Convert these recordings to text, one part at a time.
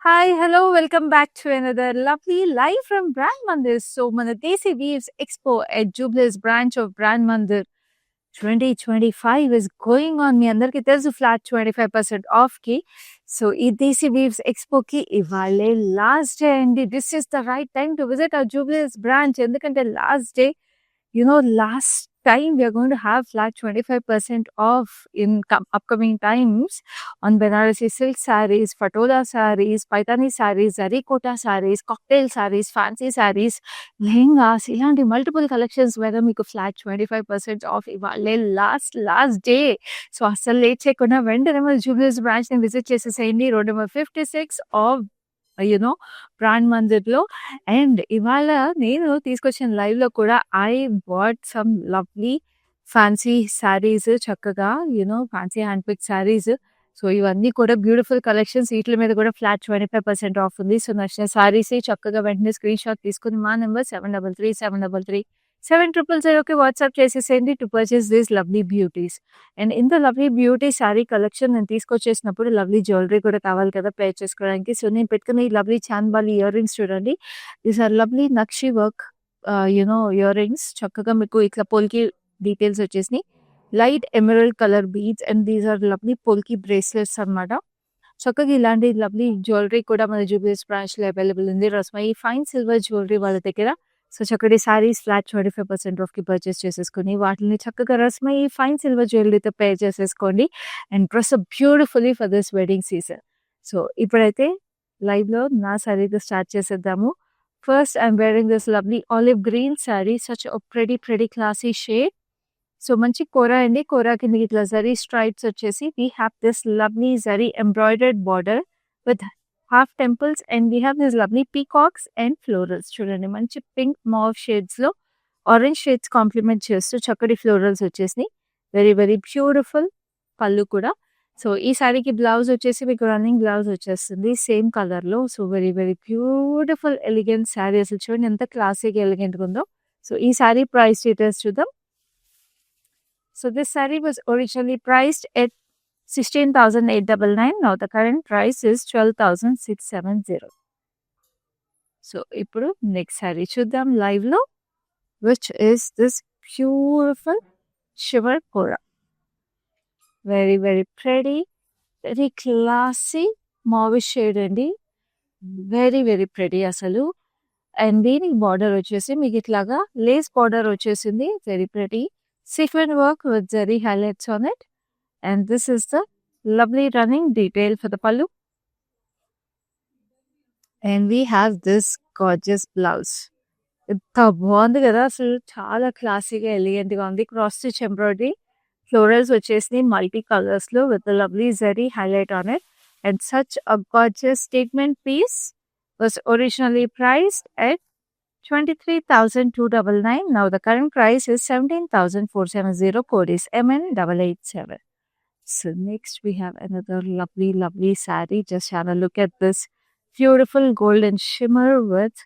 Hi, hello, welcome back to another lovely live from Brand Mandir. So, మన Desi Weaves Expo at Jubilee's branch of Brand Mandir 2025 is going on. మీ అందరికీ తెలుసు flat 25% off కి. So ఈ దేశీ weaves expo కి ఇవాళే last day అండి. This is the right time to visit our Jubilees branch. ఎందుకంటే last day, last time we are going to have flat 25% off in upcoming times on Banarasi silk sarees, Patola sarees, Paitani sarees, Zarikota sarees, cocktail sarees, fancy sarees, lehengas, ilanti multiple collections whether మీకు flat 25% off ఇవాళే last day. So అసలు late చేయకుండా వెంటనే మన Jubilees branch ని visit చేసేసేయండి. Road number 56 off brand మందిర్లో. And ఇవాళ నేను తీసుకొచ్చిన లైవ్ లో కూడా I bought some lovely fancy saris, చక్కగా fancy hand pick saris. So ఇవన్నీ కూడా బ్యూటిఫుల్ కలెక్షన్స్. వీటి మీద కూడా ఫ్లాట్ 25% ఆఫ్ ఉంది. సో నచ్చిన శారీస్ చక్కగా వెంటనే స్క్రీన్ షాట్ తీసుకుని మా నెంబర్ 7337337000కి వాట్సాప్ చేసేసేయండి to purchase these lovely beauties. And ఇంత లవ్లీ బ్యూటీ శారీ కలెక్షన్ నేను తీసుకొచ్చేసినప్పుడు లవ్లీ జ్యువెలరీ కూడా కావాలి కదా పేర్ చేసుకోవడానికి. సో నేను పెట్టుకున్న ఈ లవ్లీ చాన్బాలి ఇయర్ రింగ్స్ చూడండి. These are lovely nakshi work earrings. చక్కగా మీకు ఇట్లా పోల్కి డీటెయిల్స్ వచ్చేసినాయి. Light emerald colour beads and these are lovely polki bracelets అనమాట. చక్కగా ఇలాంటి లవ్లీ జ్యువెలరీ కూడా మన జూబ్లీస్ బ్రాంచ్ లో అవైలబుల్ ఉంది. రస్మయి ఫైన్ సిల్వర్ జ్యువెలరీ వాళ్ళ దగ్గర. సో చక్కటి శారీస్ ఫ్లాట్ 25% ఆఫ్ కి పర్చేస్ చేసేసుకుని వాటిని చక్కగా రస్మయి ఫైన్ సిల్వర్ జ్యువెలరీతో పేర్ చేసేసుకోండి and dress beautifully for this wedding season. So ఇప్పుడైతే లైవ్ లో నా శారీతో స్టార్ట్ చేసేద్దాము. First I'm wearing this lovely olive green sari, such pretty classy shade. So మంచి కోరా అండి. కోరా కింద ఇట్లా జరీ స్ట్రైప్స్ వచ్చేసి we have this lovely zari embroidered border with half temples and we have this lovely peacocks and florals. చూడండి మంచి pink మావ్ shades లో orange shades complement చేస్తూ చక్కటి ఫ్లోరల్స్ వచ్చేసి వెరీ వెరీ బ్యూటిఫుల్ పళ్ళు కూడా. సో ఈ శారీకి బ్లౌజ్ వచ్చేసి మీకు రన్నింగ్ బ్లౌజ్ వచ్చేస్తుంది సేమ్ కలర్ లో. So very very beautiful elegant sari. అసలు చూడండి ఎంత క్లాసిక్ ఎలిగెంట్ ఉందో. సో ఈ శారీ ప్రైస్ డీటెయిల్స్ చూద్దాం. So this saree was originally priced at 16,899. Now the current price is 12,670. So ఇప్పుడు నెక్స్ట్ saree చూద్దాం live లో, which is this beautiful shiver kora. Very very pretty, very classy mauve shade అండి. Very very pretty అసలు. And దీనికి border వచ్చేసి మీకు ఇట్లాగా lace border వచ్చేసింది. Very pretty sequin work with zari highlights on it, and this is the lovely running detail for the pallu, and we have this gorgeous blouse. ఎంత బాగుంది కదా అసలు, చాలా క్లాసీగా ఎలిగెంట్గా ఉంది. క్రాస్ స్టిచ్ ఎంబ్రాయిడరీ ఫ్లోరల్స్ వచ్చేసి మల్టీ కలర్స్ లో with lovely zari highlight on it and such a gorgeous statement piece. Was originally priced at 23,299. Now the current price is 17,470. Code is MN887. So next we have another lovely saree. Just have a look at this beautiful golden shimmer with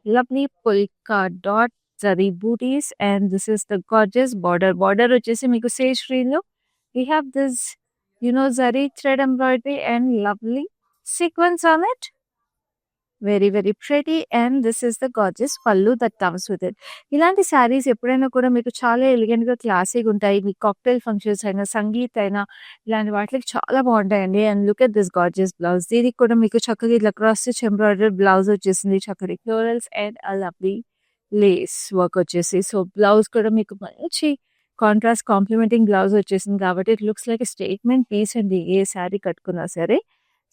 lovely polka dot zari booties, and this is the gorgeous border. Border వచ్చేసి మీకు sage green లో we have this zari thread embroidery and lovely sequins on it. Very very pretty and this is the gorgeous pallu that comes with it. ఇలాంటి శారీస్ ఎప్పుడైనా కూడా మీకు చాలా elegant గా క్లాసీగా ఉంటాయి. మీ కాక్టైల్ ఫంక్షన్స్ అయినా సంగీత్ అయినా ఇలాంటి వాటికి చాలా బాగుంటాయండి. And look at this gorgeous blouse. దీనికి కూడా మీకు చక్కగా ఇట్లా క్రాస్ స్టిచ్ ఎంబ్రాయిడరీ బ్లౌజ్ వచ్చేసింది. చక్కటి florals and a lovely lace work వచ్చేసి. సో బ్లౌజ్ కూడా మీకు మంచి కాంట్రాస్ట్ కాంప్లిమెంటింగ్ బ్లౌజ్ వచ్చేసింది కాబట్టి it looks like statement piece అండి ఏ శారీ కట్టుకున్నా సరే.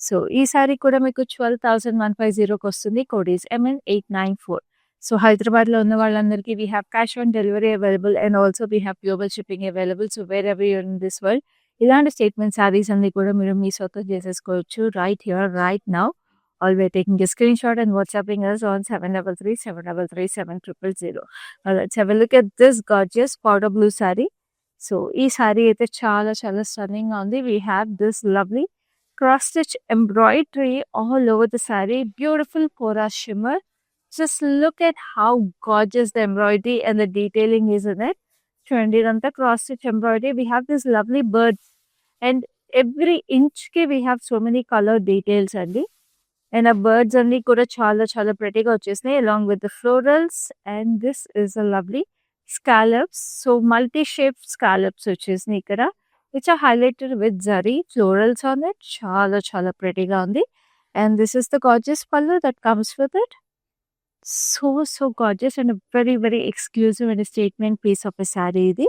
సో ఈ సారీ కూడా మీకు 12,150కి వస్తుంది. Code is MN894. So Hyderabad లో ఉన్న వాళ్ళందరికీ we have cash on delivery available and also we have global shipping available. So where ever you're in this world ఇలాంటి స్టేట్మెంట్ సారీస్ అన్ని కూడా మీరు మీ సొంతం చేసేసుకోవచ్చు right here right now. All we're taking a screenshot and WhatsApping us on 733-733-7000. Now let's have a look at this gorgeous powder blue saree. So ఈ sorry అయితే చాలా చాలా స్టన్నింగ్ గా ఉంది. We have this lovely cross stitch embroidery all over the saree. Beautiful kora shimmer. Just look at how gorgeous the embroidery and the detailing is in it. చూడండి ఇదంతా cross stitch embroidery. We have this lovely bird and every inch ki we have so many color details అండి. And ఆ birds అన్ని కూడా చాలా చాలా ప్రెటీగా వచ్చేసినాయి along with the florals. And this is a lovely scallops. So multi shape scallops వచ్చేసినాయి ఇక్కడ, which are highlighted with zari florals on it. చాలా చాలా ప్రెటీగా ఉంది. And this is the gorgeous pallu that comes with it. So gorgeous and very very exclusive and statement piece of a sari ఇది.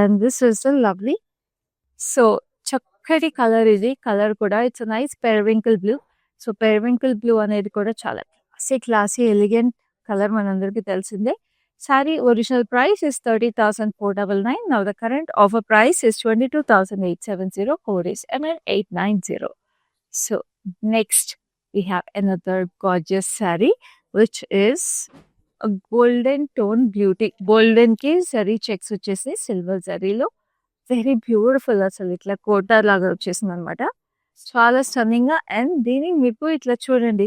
And this is the lovely, so చక్కటి colour ఇది. Colour కూడా it's nice periwinkle blue. So periwinkle blue అనేది కూడా చాలా classy elegant colour, మనందరికీ తెలిసిందే. Sorry original price is 30,499. Now the current offer price is 22,870. Code is MN890. So next we have another gorgeous saree, which is a golden tone beauty. Golden ki zari checks వచ్చేసి silver జరీలో very beautiful. అసలు ఇట్లా కోట లాగా వచ్చేసింది అనమాట. చాలా stunning గా. And దీనికి మీకు ఇట్లా చూడండి,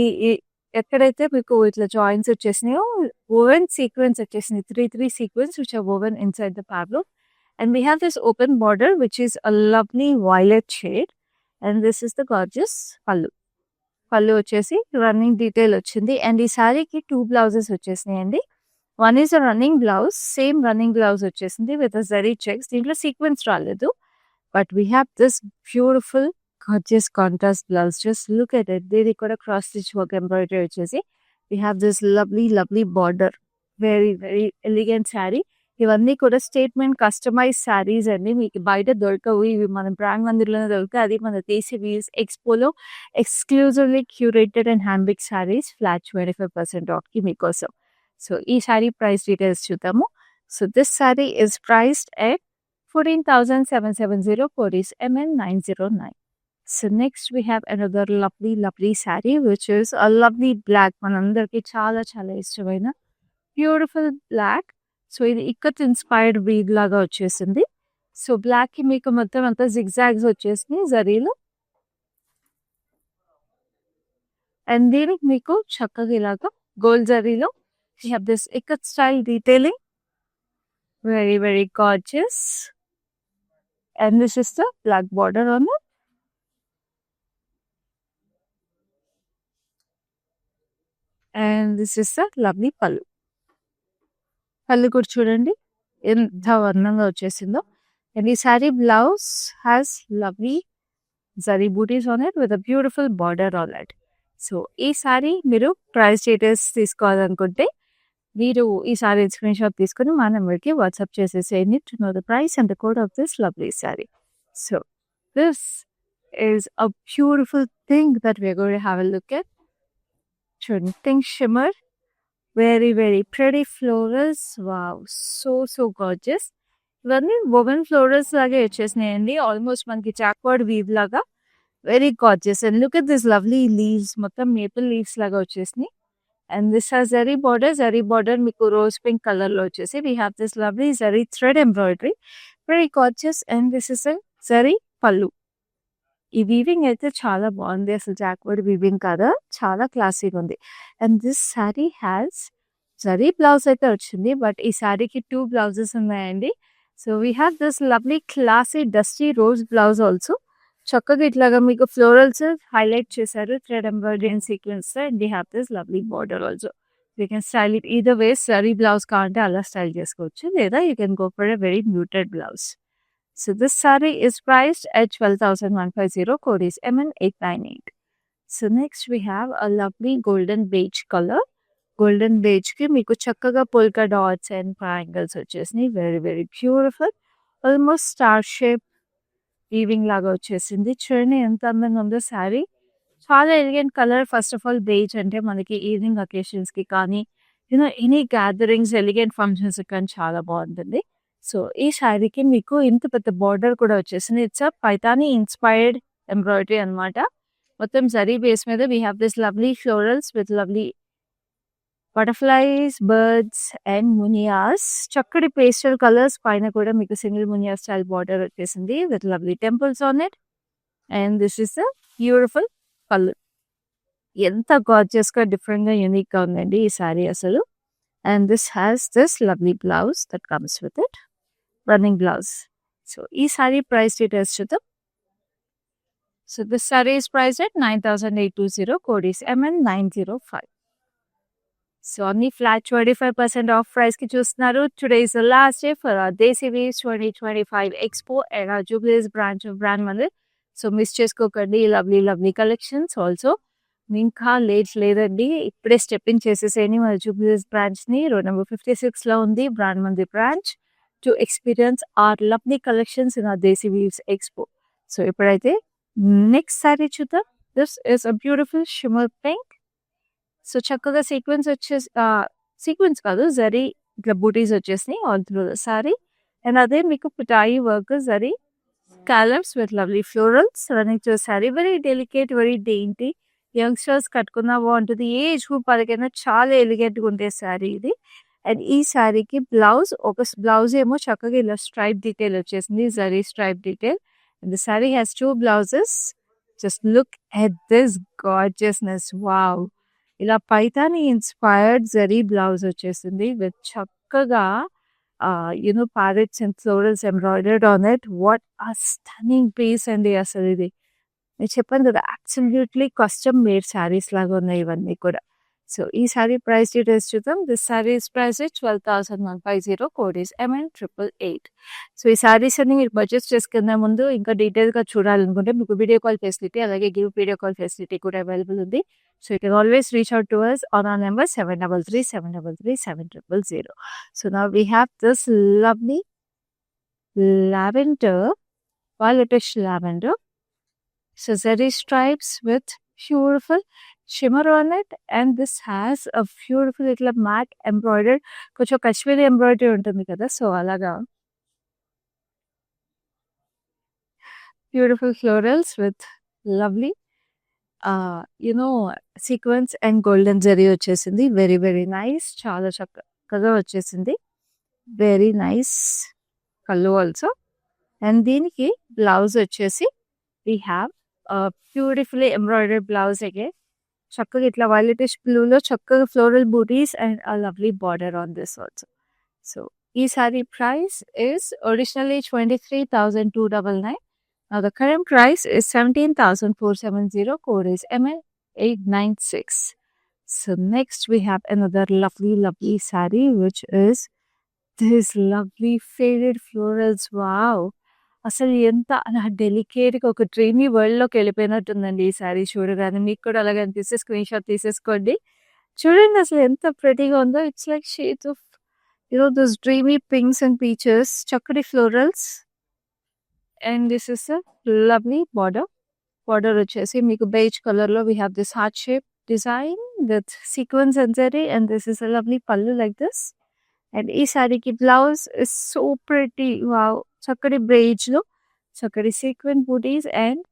ఈ ఎక్కడైతే మీకు ఇట్లా జాయింట్స్ వచ్చేసినాయో ఓవెన్ సీక్వెన్స్ వచ్చేసింది. Three sequence which are woven inside the fabric. And we have this open border which is a lovely violet shade. And this is the gorgeous pallu. Pallu వచ్చేసి రన్నింగ్ డీటెయిల్ వచ్చింది. అండ్ ఈ శారీకి 2 blouses వచ్చేసినాయండి. One is a running blouse, same running blouse వచ్చేసింది with zari checks. దీంట్లో sequence రాలేదు, but we have this beautiful gorgeous contrast blouse. Just look at it. దీనికి కూడా క్రాస్ స్టిచ్ వర్క్ ఎంబ్రాయిడరీ వచ్చేసి we have this lovely border. Very very elegant sari. ఇవన్నీ కూడా statement customise saris అండి. మీకు బయట దొరకవు, ఇవి మన బ్రాండ్ మందిర్లోనే దొరుకుతాయి. అది మన దేశీ వీల్స్ ఎక్స్పోలో exclusively curated and handpicked saris flat 25% ఆఫ్కి మీకోసం. సో ఈ శారీ ప్రైస్ డీటెయిల్స్ చూద్దాము. So this sari is priced at 14,770. Code is MN909. So next we have another lovely saree, which is a lovely black. మనందరికి చాలా చాలా ఇష్టమైన బ్యూటిఫుల్ బ్లాక్. సో ఇది ikat inspired weave లాగా వచ్చేసింది. సో బ్లాక్ కి మీకు మొత్తం అంతా జిగ్జాగ్స్ వచ్చేసినాయి జరీలో. అండ్ దీనికి మీకు చక్కగా ఇలాగా gold జరీలో we have this ikat style detailing. Very very gorgeous. And this is the black border on it. And this is the lovely pallu. పళ్ళు కూడా చూడండి ఎంత వర్ణంగా వచ్చేసిందో. అండ్ ఈ sari blouse has lovely zari buttis on it with a beautiful border on it. So ఈ శారీ మీరు price details తీసుకోవాలనుకుంటే మీరు ఈ శారీ స్క్రీన్ షాట్ తీసుకొని మా నెంబర్కి వాట్సాప్ చేసేసేయండి to know the price and the code of this lovely sari. So this is a beautiful thing that we are going to have a look at. చూడండి, pink shimmer, very very pretty florals. Wow, so gorgeous. ఇవన్నీ woven florals లాగే వచ్చేసినాయండి, almost మనకి jacquard weave లాగా. Very gorgeous. And look at this lovely leaves, మొత్తం maple leaves లాగా వచ్చేసినాయి. And this has zari border మీకు రోజ్ పింక్ కలర్ లో వచ్చేసి we have this lovely zari thread embroidery. Very gorgeous. And this is zari పళ్ళు. ఈ వీవింగ్ అయితే చాలా బాగుంది, అసలు జాక్వర్డ్ వీవింగ్ కదా, చాలా క్లాసీగా ఉంది. And this sari has zari blouse అయితే వచ్చింది, బట్ ఈ శారీకి 2 బ్లౌజెస్ ఉన్నాయండి. So we have this lovely classy dusty rose blouse also. చక్కగా ఇట్లాగా మీకు ఫ్లోరల్స్ హైలైట్ చేశారు thread embroidery and sequence. And we have this lovely border also. You can style it either ways. Zari blouse కావాలంటే అలా style చేసుకోవచ్చు, లేదా you can go for a very muted blouse. So this saree is priced at 12,150. Code is MN898. So next we have a lovely golden beige color. Golden beige ki meeku chakkaga polka dots and triangles వచ్చేసినాయి. Very very beautiful. Almost star shape weaving లాగా వచ్చేసింది. చూడండి ఎంత అందంగా ఉందో శారీ. చాలా elegant colour. First of all beige అంటే మనకి ఈవినింగ్ అకేషన్స్ కి కానీ ఎనీ గ్యాదరింగ్స్ ఎలిగెంట్ ఫంక్షన్స్ కానీ చాలా బాగుంటుంది. సో ఈ శారీకి మీకు ఇంత పెద్ద బార్డర్ కూడా వచ్చేసింది. It's a Paithani inspired embroidery అనమాట. మొత్తం జరీ బేస్ మీద we have this lovely florals with lovely butterflies, birds and మునియాస్. చక్కటి పేస్టల్ కలర్స్ పైన కూడా మీకు సింగిల్ మునియా స్టైల్ బార్డర్ వచ్చేసింది with lovely temples on it. And this is a beautiful colour. ఎంత gorgeous గా డిఫరెంట్ గా యూనిక్ గా ఉందండి ఈ శారీ అసలు. And this has this lovely blouse that comes with it, running blouse. So ఈ శారీ ప్రైస్ డీటెయిల్స్ చూద్దాం. So this saree is priced at 9,820. Code is MN905. So only flat 25% off price ki chustunaru. Today is the last day for our Desi Weaves 2025 Expo at our Jubilees branch of Brand Mandir. So miss చేసుకోకండి lovely collections also. ఇంకా late లేదండి, ఇప్పుడే step in చేసేసేయండి మన Jubilees branch ని. Road number 56 లో ఉంది brand Mandir branch to experience our lovely collections in our Desi weaves expo. So ఇప్పుడైతే నెక్స్ట్ సారీ చూద్దాం. This is a beautiful shimmer pink. So చక్కగా సీక్వెన్స్ వచ్చేసి సీక్వెన్స్ కాదు, జరీ ఇట్లా బూటీస్ వచ్చేసినాయి all through the sari. And అదే మీకు పిటాయి work zari scallops with lovely florals running to sorry. Very delicate, very dainty. Youngsters కట్టుకున్నా బాగుంటుంది, ఏజ్ గ్రూప్ వాళ్ళకైనా చాలా ఎలిగెంట్గా ఉండే శారీ ఇది. అండ్ ఈ శారీకి బ్లౌజ్, ఒక బ్లౌజ్ ఏమో చక్కగా ఇలా స్ట్రైప్ డీటెయిల్ వచ్చేసింది, zari stripe detail. And the sari has 2 blouses. Just look at this gorgeousness, wow. ఇలా పైతాని ఇన్స్పైర్డ్ జరీ బ్లౌజ్ వచ్చేసింది విత్ చక్కగా parrots and florals embroidered on it. What a stunning piece అండి అసలు ఇది. నేను చెప్పాను కదా, అబ్సల్యూట్లీ కస్టమ్ మేడ్ శారీస్ లాగా ఉన్నాయి ఇవన్నీ కూడా. సో ఈ శారీ ప్రైస్ డీటెయిల్స్ చూద్దాం. This sari is price 12,150. Code is MN888. So ఈ శారీస్ అన్ని మీరు పర్చేస్ చేసుకునే ముందు ఇంకా డీటెయిల్గా చూడాలనుకుంటే మీకు వీడియో కాల్ ఫెసిలిటీ, అలాగే గివ్ వీడియో కాల్ ఫెసిలిటీ కూడా అవైలబుల్ ఉంది. So you can always reach out to us on our number 733-733-700. So now we have this lovely lavender, violetish lavender. So zari stripes with beautiful shimmer on it, and this has a beautiful little matte embroidered, కొంచెం Kashmiri embroidery ఉంటుంది కదా, so అలాగా beautiful florals with lovely sequence and golden zari వచ్చేసింది. Very very nice, చాలా చక్కగా వచ్చేసింది. Very nice కళ్ళు also. And దీనికి బ్లౌజ్ వచ్చేసి we have a beautifully embroidered blouse again. చక్కగా ఇట్లా వైలెటిష్ బ్లూలో చక్కగా floral buttis and a lovely border on this also. So ఈ sari price is originally 23,299. Now the current price is 17,470. Code is MN896. So next we have another lovely saree, which is this lovely faded florals. Wow, అసలు ఎంత అలా డెలికేట్గా ఒక dreamy వరల్డ్లోకి వెళ్ళిపోయినట్టుందండి ఈ శారీ చూడగానే. మీకు కూడా అలాగే అనిపిస్తే స్క్రీన్ షాట్ తీసేసుకోండి. చూడండి అసలు ఎంత ప్రెటీగా ఉందో. It's like shades of this dreamy pinks and peaches, చక్కటి florals. And this is a lovely border వచ్చేసి మీకు బేజ్ కలర్లో we have this heart shape design with sequence and zari. And this is a lovely pallu like this. And ఈ శారీకి blouse is so pretty, wow. చక్కటి బ్రేజ్లో చక్కటి sequence butis and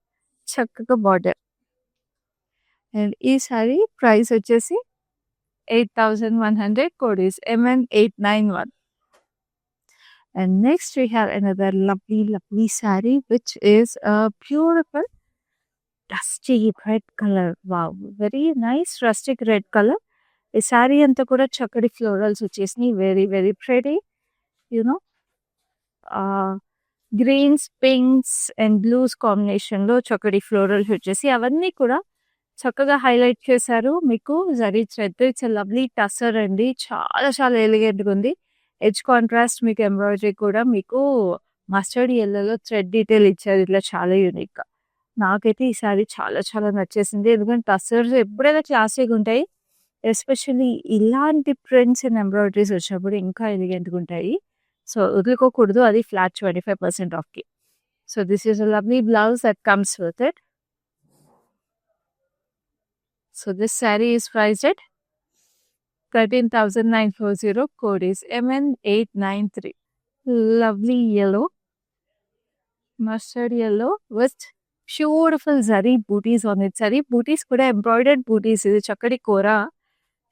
చక్కగా border. And ఈ శారీ ప్రైస్ వచ్చేసి 8,100. Code is MN891. And next we have another lovely saree, which is a beautiful dusty red color. Wow, very nice rustic red color. ఈ శారీ అంతా కూడా చక్కటి ఫ్లోరల్స్ వచ్చేసినాయి. Very very pretty. Greens, pinks and blues కాంబినేషన్లో చక్కటి florals వచ్చేసి అవన్నీ కూడా చక్కగా హైలైట్ చేశారు. మీకు zari thread, it's lovely tussar అండి, చాలా చాలా ఎలిగెంట్గా ఉంది. ఎడ్జ్ కాంట్రాస్ట్ మీకు ఎంబ్రాయిడరీ కూడా మీకు మస్టర్డ్ ఎల్లోలో థ్రెడ్ డీటెయిల్ ఇచ్చారు, ఇట్లా చాలా యూనిక్గా. నాకైతే ఈ సారీ చాలా చాలా నచ్చేసింది, ఎందుకంటే టసర్స్ ఎప్పుడైనా క్లాసిక్గా ఉంటాయి. ఎస్పెషల్లీ ఇలాంటి ప్రింట్స్ అండ్ ఎంబ్రాయిడరీస్ వచ్చినప్పుడు ఇంకా ఎలిగెంట్గా ఉంటాయి. సో వదులుకోకూడదు, అది ఫ్లాట్ 25% ఆఫ్కి. So this is a lovely blouse that comes with it. So this sari is priced at 13,940. Code is MN893. Lovely yellow, mustard yellow with beautiful zari booties on it. Zari booties kuda embroidered booties. Idi chakkadi kora.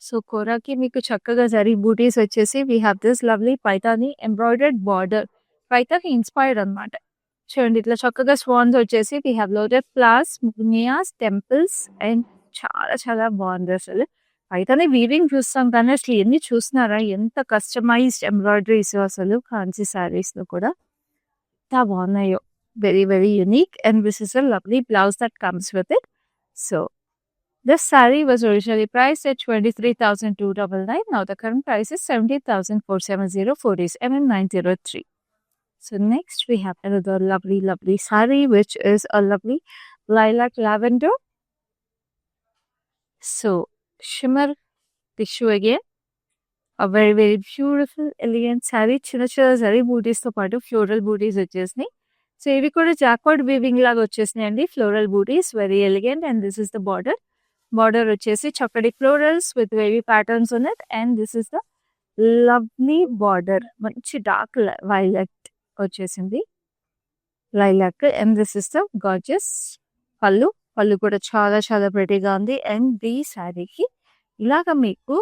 So kora ki meeku chakkaga zari booties vachesi. We have this lovely paitani embroidered border. Paitani inspired anamata. చూడండి ఇట్లా చక్కగా swans వచ్చేసి we have loaded flowers, mugnias, temples and చాలా చాలా బాగుంది. అసలు అయితేనే weaving చూస్తాం కానీ అసలు ఎన్ని చూస్తున్నారా, ఎంత కస్టమైజ్డ్ ఎంబ్రాయిడరీస్ అసలు కాంచి శారీస్లో కూడా ఎంత బాగున్నాయో. very unique, and this is a lovely blouse that comes with it. So this saree was originally priced at 23,299. Now the current price is 17,470 for this MM903. So next we have another lovely saree, which is a lovely lilac lavender. So shimmer tissue again. A very beautiful, elegant saree. చిన్న saree booties తో పాటు floral బూటీస్ వచ్చేసినాయి. So ఇవి కూడా jacquard weaving లాగా వచ్చేసినాయి అండి. Floral buttis very elegant, and this is the border. Border వచ్చేసి చక్కటి florals with wavy patterns on it, and this is the lovely border. మంచి డార్క్ వైలెట్ వచ్చేసింది, lilac, and this is the gorgeous pallu. Pallu కూడా చాలా ప్రెటీగా ఉంది. అండ్ ఈ శారీకి ఇలాగ మీకు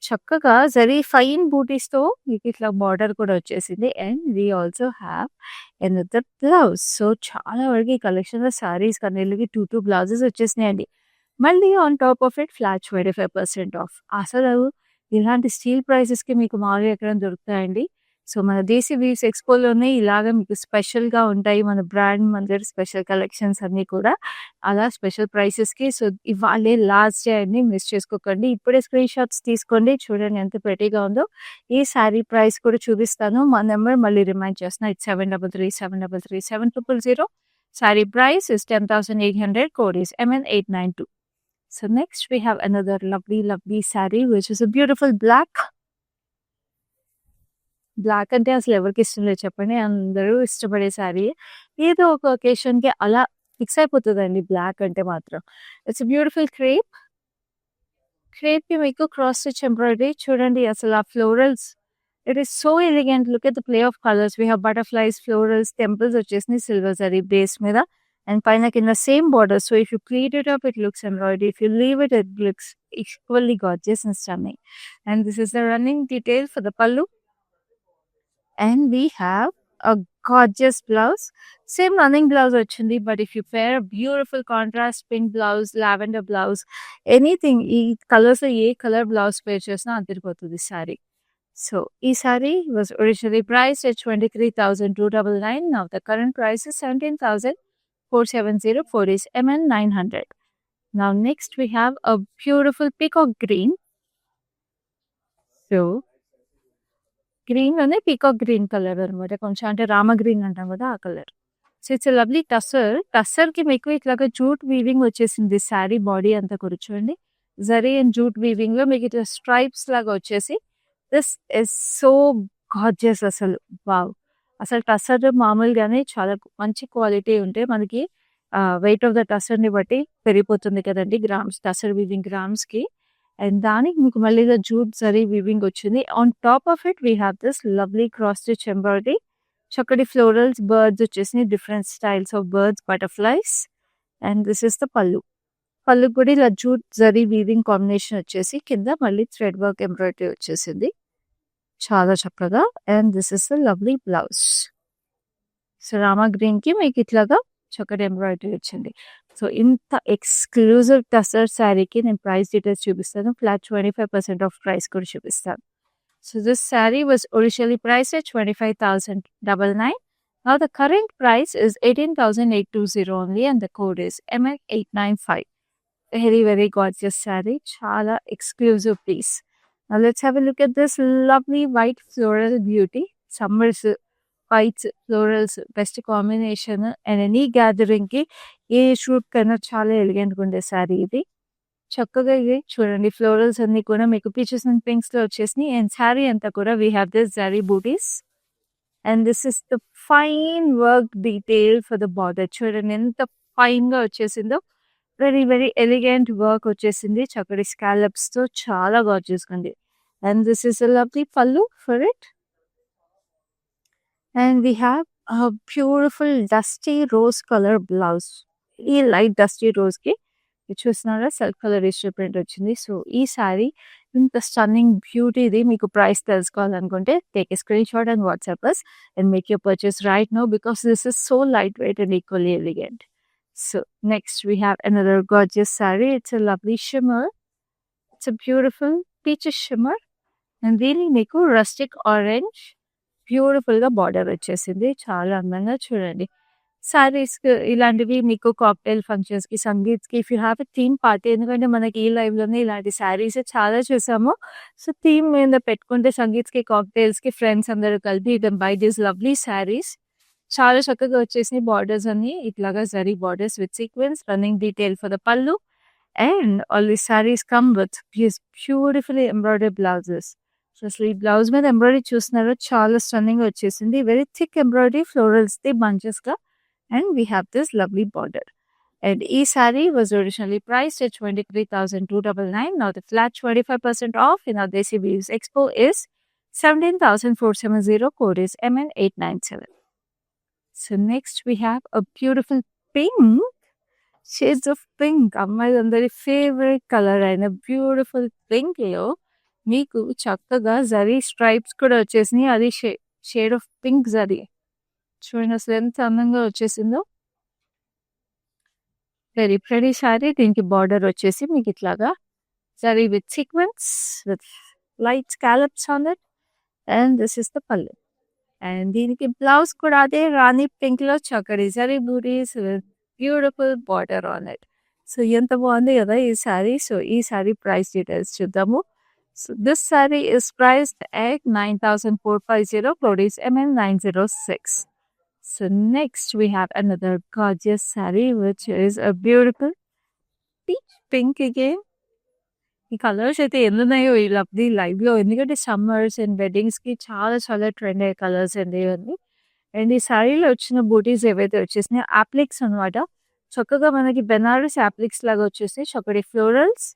చక్కగా జరీ ఫైన్ బూటీస్ తో మీకు ఇట్లా బార్డర్ కూడా వచ్చేసింది. And we also have another blouse. So చాలా వరకు ఈ కలెక్షన్ లో సారీస్ కన్నీళ్ళకి టూ బ్లౌజెస్ వచ్చేసినాయండి. మళ్ళీ on top of it flat 25% off. అసలు ఇలాంటి స్టీల్ ప్రైసెస్ కి మీకు మామూలుగా ఎక్కడ దొరుకుతాయండి. సో మన దేశీ వీవ్స్ ఎక్స్పోలోనే ఇలాగ మీకు స్పెషల్ గా ఉంటాయి మన బ్రాండ్ మన దగ్గర స్పెషల్ కలెక్షన్స్ అన్ని కూడా అలా స్పెషల్ ప్రైసెస్ కి. సో ఇవాళే లాస్ట్ డే అన్ని మిస్ చేసుకోకండి. ఇప్పుడే స్క్రీన్ షాట్స్ తీసుకోండి, చూడండి ఎంత ప్రెటీగా ఉందో. ఈ శారీ ప్రైస్ కూడా చూపిస్తాను. మా నెంబర్ మళ్ళీ రిమైండ్ చేస్తున్నా, it's 7337337000. Sari price is 10,800. Code is MN892. So next we have another lovely saree, which is a beautiful black. Black అంటే అసలు ఎవరికి ఇష్టం లేదు చెప్పండి, అందరూ ఇష్టపడే శారీ. ఏదో ఒక ఒకేషన్ కి అలా ఫిక్స్ అయిపోతుందండి బ్లాక్ అంటే మాత్రం. It's beautiful crepe. క్రేప్ కి మీకు క్రాస్ స్టిచ్ ఎంబ్రాయిడరీ చూడండి. అసలు ఆ florals, it is so elegant. Look at the play of colours. We have butterflies, florals, temples వచ్చేసి సిల్వర్ జరీ బేస్ మీద, అండ్ పైన కింద same border. So if you pleat it up, it looks embroidery. If you leave it, it looks equally gorgeous and stunning. And this is the running detail for the పల్లు. And we have a gorgeous blouse. Same running blouse వచ్చింది, but if you pair a beautiful contrast pink blouse, lavender blouse, anything, ఈ colours ఏ colour blouse పేర్ చేసినా అదిరిపోతుంది sorry. So ఈ sorry was originally price at 23,299. Now the current price is 17,470 for this MN900. Now next we have a beautiful peacock green. So green లోనే peacock green colour అనమాట, కొంచెం అంటే Rama green అంటాం కదా ఆ colour. So it's lovely tussar. Tussar కి మీకు ఇట్లాగా జూట్ వీవింగ్ వచ్చేసింది శారీ బాడీ అంతా కూర్చోండి. జరీ అండ్ జూట్ వీవింగ్ లో మీకు ఇట్లా స్ట్రైప్స్ లాగా వచ్చేసి దిస్ ఇస్ సో గార్జియస్. అసలు వావ్. అసలు టస్సర్ మామూలుగానే చాలా మంచి క్వాలిటీ ఉంటే మనకి వెయిట్ ఆఫ్ ద టస్సర్ ని బట్టి పెరిగిపోతుంది కదండి గ్రామ్స్, టస్సర్ వీవింగ్ గ్రామ్స్ కి. అండ్ దానికి మీకు మళ్ళీ జూట్ జరీ వీవింగ్ వచ్చింది. On top of it we have this lovely cross stitch embroidery. చక్కటి ఫ్లోరల్స్, బర్డ్స్ వచ్చేసి different styles of birds, butterflies. And this is the పల్లు. పళ్ళు కూడా ఇలా జూట్ జరీ వీవింగ్ కాంబినేషన్ వచ్చేసి కింద మళ్ళీ థ్రెడ్ వర్క్ ఎంబ్రాయిడరీ వచ్చేసింది చాలా చక్కగా. And this is the lovely blouse. So Rama green కి మీకు ఇట్లాగా చక్కటి ఎంబ్రాయిడరీ వచ్చింది. సో ఇంత ఎక్స్క్లూజివ్ టసర్ శారీకి నేను ప్రైస్ డీటెయిల్స్ చూపిస్తాను. ఫ్లాట్ 25% ఆఫ్ ప్రైస్ కూడా చూపిస్తాను. So this sari was originally price at 25,099. Now the current price is 18,820 only, and the code is MN895. Very gorgeous saree. Chala exclusive piece. Now let's have a look at this lovely white floral beauty. Summers whites, florals best combination. And any gathering కి ఏ shoot కన్నా చాలా elegant గా ఉండే శారీ ఇది. చక్కగా ఇది చూడండి, florals అన్ని కూడా మీకు పీచెస్ అండ్ పింక్స్ లో వచ్చేసినాయి. అండ్ శారీ అంతా కూడా we have this zari booties. And this is the fine work detail for the border. చూడండి ఎంత ఫైన్ గా వచ్చేసిందో. వెరీ ఎలిగెంట్ వర్క్ వచ్చేసింది చక్కటి స్కాలప్స్ తో, చాలా గార్జియస్ గా ఉంది. And this is a lovely pallu for it. And we have a beautiful dusty rose color blouse. ఈ లైట్ డస్టీ రోజ్ కి చూస్తున్నారా సెల్ఫ్ కలర్ రిజిస్టర్ ప్రింట్ వచ్చింది. సో ఈ సారీ ఇంత స్టన్నింగ్ బ్యూటీ ఇది. మీకు ప్రైస్ తెలుసుకోవాలనుకుంటే take a screen shot and WhatsApp us and make your purchase right now, because this is so lightweight and equally elegant. So next we have another gorgeous saree. It's a lovely shimmer. It's a beautiful peaches shimmer, and దీని మీకు rustic orange beautiful గా border వచ్చేసింది. చాలా అందంగా చూడండి. సారీస్ ఇలాంటివి మీకు cocktail ఫంక్షన్స్‌కి, సంగీత్‌కి if you have a theme party ఎందుకంటే మనకి ఈ లైవ్‌లోనే ఇలాంటి శారీస్ చాలా చూసాము. సో, థీమ్ మీద పెట్టుకుంటే సంగీత్‌కి, కాక్టైల్స్‌కి ఫ్రెండ్స్ అందరూ కలిపి you can buy these lovely saris. చాలా చక్కగా వచ్చేసినాయి బార్డర్స్ అన్నీ ఇట్లాగా zari borders with sequence, running detail for the pallu and all these saris come with beautifully embroidery blouses. So, అసలు ఈ బ్లౌజ్ మీద ఎంబ్రాయిడరీ చూస్తున్నారో చాలా స్టన్నింగ్‌గా వచ్చేసింది. వెరీ థిక్ ఎంబ్రాయిడరీ ఫ్లోరల్స్‌ది బంచెస్‌గా. And we have this lovely border. And e saree was originally priced at 23,299. Now the flat 25% off in our Desi Weaves Expo is 17,470. Code is MN897. So next we have a beautiful pink. Shades of pink. అమ్మాయిలందరి favorite color అయిన beautiful pink లో మీకు చక్కగా zari stripes కూడా వచ్చేసినాయి. అది shade of pink zari. చూడండి అసలు ఎంత అందంగా వచ్చేసిందో. Very pretty sari. దీనికి బార్డర్ వచ్చేసి మీకు ఇట్లాగా zari with sequence with light scallops on it and this is the pallu. And దీనికి బ్లౌజ్ కూడా అదే రాణి పింక్ లో చక్కటి zari butis with beautiful border on it. So ఎంత బాగుంది కదా ఈ శారీ. సో ఈ శారీ ప్రైస్ డీటెయిల్స్ చూద్దాము. So this sari is priced at 9,450. Code is MN906. So next we have another gorgeous saree which is a beautiful peach pink again. ఈ colours అయితే ఎన్నున్నాయో ఈ లవ్లీ లైవ్‌లో ఎందుకంటే సమ్మర్స్ అండ్ వెడ్డింగ్స్‌కి చాలా చాలా ట్రెండ్ అయ్యే కలర్స్ అండి ఇవన్నీ. అండ్ ఈ శారీలో వచ్చిన బూటీస్ ఏవైతే వచ్చేసినాయో అప్లిక్స్ అనమాట. చక్కగా మనకి బెనారస్ అప్లిక్స్ లాగా వచ్చేసాయి. చక్కటి florals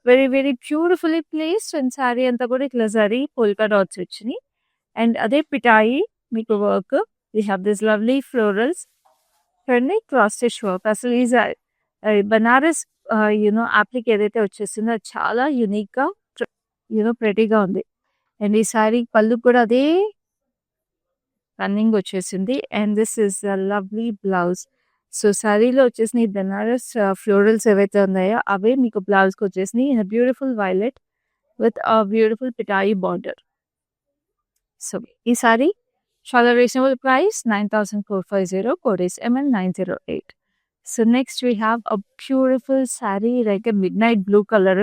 very very beautifully placed and sari అంతా కూడా ఇట్లా జరీ పోల్కా డాట్స్ వచ్చినాయి. అండ్ అదే పిటాయి మీకు work. We have this lovely florals, turning cross stitch work. అసలు ఈ బనారస్ అప్లిక్ ఏదైతే వచ్చేసిందో అది చాలా యూనిక్గా ప్రెటీగా ఉంది. అండ్ ఈ శారీ పళ్ళు కూడా అదే రన్నింగ్ వచ్చేసింది. And this is the lovely blouse. So శారీలో వచ్చేసిన ఈ బనారస్ ఫ్లోరల్స్ ఏవైతే ఉన్నాయో అవే మీకు బ్లౌజ్కి వచ్చేసినాయి in beautiful violet with beautiful పిటాయి బార్డర్. సో ఈ శారీ చాలా reasonable price 9,450. Code is MN908. So next we have a beautiful saree like a midnight blue color.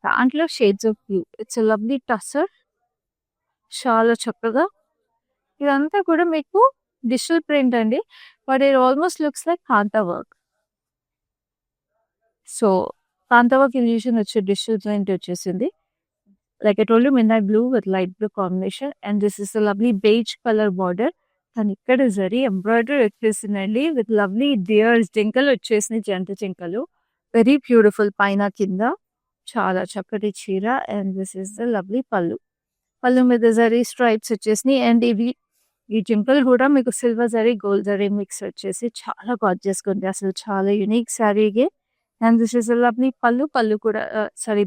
దాంట్లో shades of blue. It's lovely tussar. చాలా చక్కగా ఇదంతా కూడా మీకు డిజిటల్ ప్రింట్ అండి. But it almost looks like kantha work. So kantha work illusion వచ్చే digital print వచ్చేసింది. Like I told you, midnight blue with light blue combination. And this is a lovely beige color border. And ikkada zari embroidery వచ్చేసిందండి with lovely deers జింకలు వచ్చేసినాయి జంట జింకలు. Very beautiful పైన కింద చాలా చక్కటి చీర. And this is the lovely పళ్ళు. పళ్ళు మీద జరీ స్ట్రైప్స్ వచ్చేసినాయి. అండ్ ఈ జింకలు కూడా మీకు silver zari gold zari mix వచ్చేసి చాలా గార్జియస్గా ఉంది. అసలు చాలా యూనిక్ శారీగే. And this is lovely pallu కూడా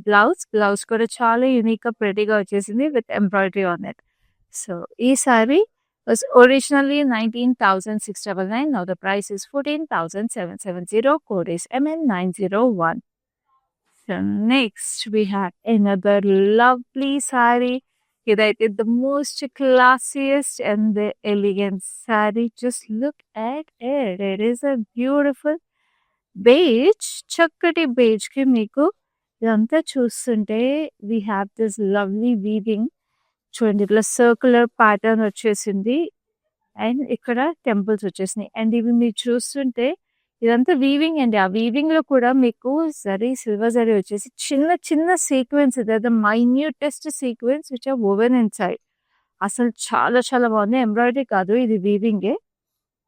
బ్లౌజ్ కూడా చాలా యూనిక్గా ప్రెటీగా వచ్చేసింది with embroidery on it. So ఈ sari was originally 19,699. Now the price is 14,770. Code is MN901. So next we have another lovely saree. ఇదైతే the most classiest and the elegant saree. Just look at it. It is a beautiful beige. చక్కటి బేజ్‌కి మీకు ఇదంతా చూస్తుంటే we have this lovely weaving. చూడండి ఇట్లా circular pattern వచ్చేసింది. అండ్ ఇక్కడ టెంపుల్స్ వచ్చేసినాయి. అండ్ ఇవి మీరు చూస్తుంటే ఇదంతా వీవింగ్ అండి. ఆ వీవింగ్‌లో కూడా మీకు సిల్వర్ జరీ వచ్చేసి చిన్న చిన్న sequence minutest sequence which are woven inside. అసలు చాలా చాలా బాగుంది. ఎంబ్రాయిడరీ కాదు ఇది వీవింగే.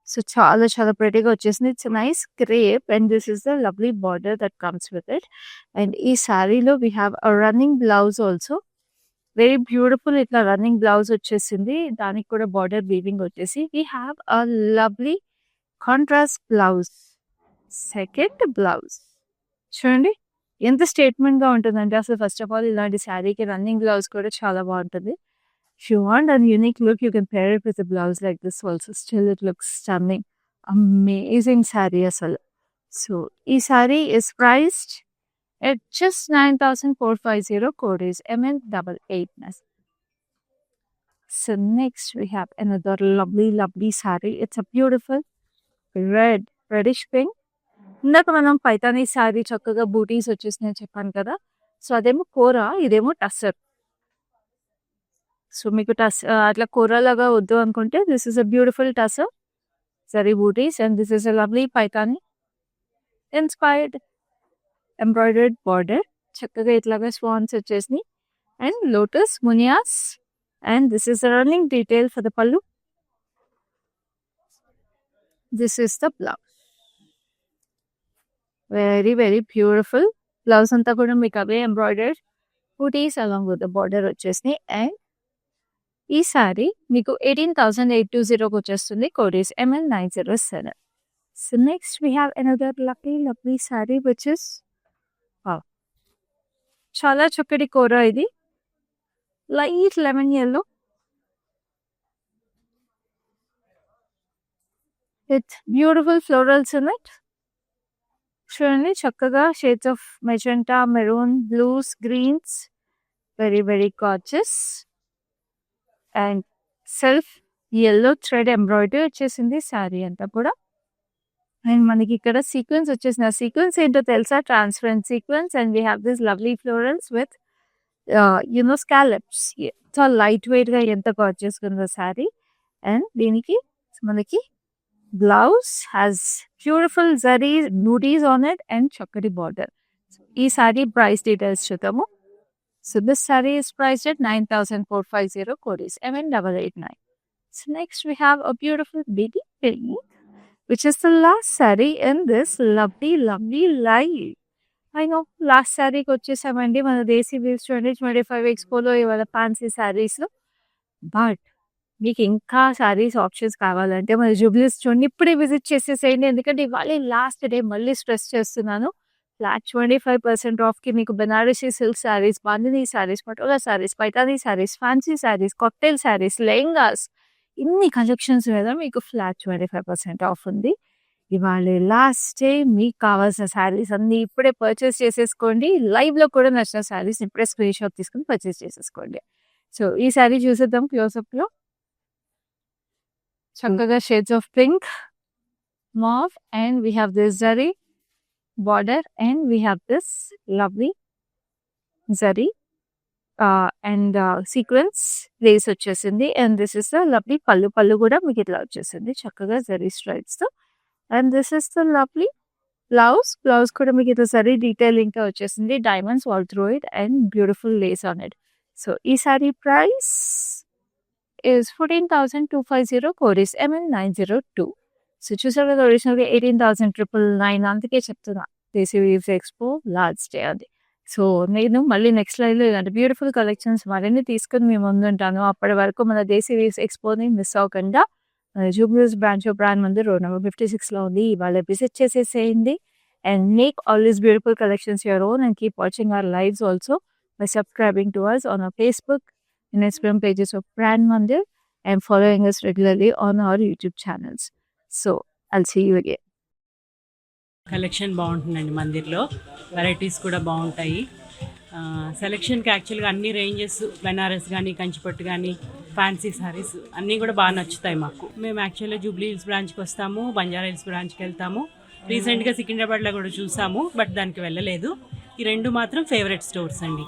సో చాలా చాలా ప్రెటీగా వచ్చేసింది. It's nice crepe and this is the lovely border that comes with it. And ఈ శారీలో we have a running blouse also. Very beautiful ఇట్లా రన్నింగ్ బ్లౌజ్ వచ్చేసింది. దానికి కూడా బార్డర్ వీవింగ్ వచ్చేసి we have a lovely contrast blouse. Second blouse చూడండి ఎంత స్టేట్మెంట్గా ఉంటుందంటే అసలు ఫస్ట్ ఆఫ్ ఆల్ ఇలాంటి శారీకి రన్నింగ్ బ్లౌజ్ కూడా చాలా బాగుంటుంది. If you want a unique look, you can pair it with a blouse like this also. Still, it looks stunning. Amazing saree as well. So, this saree is priced at just 9,450. Code is MN889. So, next we have another lovely, lovely saree. It's a beautiful reddish pink. ఇందాక మనం పైతానీ శారీ చక్కగా బూటీస్ వచ్చేసినాయి చెప్పాను కదా! So, అదేమో కోర, ఇదేమో tussar. So, మీకు అట్లా కోరలాగా వద్దు అనుకుంటే this is a beautiful tussar zari booties and this is a lovely Paithani inspired embroidered border. చక్కగా ఇట్లాగా స్వాన్స్ వచ్చేసినాయి and lotus, munias and this is a running detail for the pallu. This is the blouse. Very beautiful. Blouse అంతా కూడా మీకు అవే embroidered butis along with the border వచ్చేసినాయి and ఈ సారీ మీకు 18,820 వచ్చేస్తుంది. Code is ML907. So next we have another lovely sorry which is చాలా చక్కటి కోర. ఇది light lemon yellow with beautiful florals in it. చూడండి చక్కగా shades of magenta, maroon, blues, greens. Very gorgeous and self yellow thread embroidery వచ్చేసింది శారీ అంతా కూడా. And మనకి ఇక్కడ సీక్వెన్స్ వచ్చేసింది. ఆ సీక్వెన్స్ ఏంటో తెలుసా? Transparent sequence and we have this lovely florals with scallops. చాలా లైట్ వెయిట్ గా ఎంత గార్జియస్ ఉందో శారీ. అండ్ దీనికి మనకి blouse has beautiful zari buttis on it and చక్కటి బార్డర్. ఈ సారీ ప్రైస్ డీటెయిల్స్ చూద్దాము. So this saree is priced at 9,450 codis, MN889. So next we have a beautiful baby pink, which is the last saree in this lovely line. I know last saree వచ్చేసామండి మన దేశీ weaves 2025 ఎక్స్పోలో ఇవాళ fancy saris లో. But మీకు ఇంకా saris options కావాలంటే మన జూబ్లీస్ చూడండి, ఇప్పుడే విజిట్ చేసేసేయండి. ఎందుకంటే ఇవాళ లాస్ట్ డే మళ్ళీ స్ట్రెస్ చేస్తున్నాను. ఫ్లాట్ 25% ఆఫ్కి మీకు Banarasi silk saris, bandhani saris, patola saris, Paithani saris, fancy saris, cocktail saris, lehengas, ఇన్ని కలెక్షన్స్ మీద మీకు ఫ్లాట్ 25% ఆఫ్ ఉంది. ఇవాళ లాస్ట్ డే. మీకు కావాల్సిన శారీస్ అన్ని ఇప్పుడే పర్చేస్ చేసేసుకోండి. లైవ్లో కూడా నచ్చిన శారీస్ ఇప్పుడే స్క్రీన్ షాట్ తీసుకుని పర్చేస్ చేసేసుకోండి. సో ఈ శారీ చూసేద్దాం క్లోజప్లో. చక్కగా shades of pink, mauve and we have this zari border and we have this lovely zari and sequence lace వచ్చేసింది. and this is the lovely పళ్ళు కూడా మీకు ఇట్లా వచ్చేసింది చక్కగా జరీ స్ట్రైప్స్ తో. and this is the lovely blouse కూడా మీకు ఇట్లా జరీ డీటెయిలింగ్ తో వచ్చేసింది. Diamonds all through it and beautiful lace on it. So ఈ sari price is 14,250 code is ML902. So చూసారు కదా, ఒరిజినల్గా 18,999. అందుకే చెప్తున్నా Desi weaves expo last day అది. సో నేను మళ్ళీ నెక్స్ట్ లైవ్లో ఇలాంటి బ్యూటిఫుల్ కలెక్షన్స్ మరిన్ని తీసుకుని మీ ముందుంటాను. అప్పటి వరకు మన దేశీ వీవ్స్ ఎక్స్పోని మిస్ అవ్వకుండా మన జూబ్లీస్ బ్రాంచ్ బ్రాండ్ ముందు రోడ్ నెంబర్ 56లో ఉంది. ఇవాళ విజిట్ చేసేసేయండి and make all these beautiful collections your own and keep watching our lives also by subscribing to us on our Facebook and Instagram pages of Brand Mandir and following us regularly on our YouTube channels. So I'll see you again. Collection బాగుంటుందండి మందిర్లో. Varieties కూడా బాగుంటాయి. సెలెక్షన్కి యాక్చువల్గా అన్ని ranges, Banaras కానీ, కంచిపట్టు కానీ, fancy saris అన్నీ కూడా బాగా నచ్చుతాయి మాకు. మేము యాక్చువల్గా జూబ్లీ హిల్స్ బ్రాంచ్కి వస్తాము, బంజారా హిల్స్ బ్రాంచ్కి వెళ్తాము. రీసెంట్గా సికింద్రాబాద్లో కూడా చూసాము, బట్ దానికి వెళ్ళలేదు. ఈ రెండు మాత్రం ఫేవరెట్ స్టోర్స్ అండి.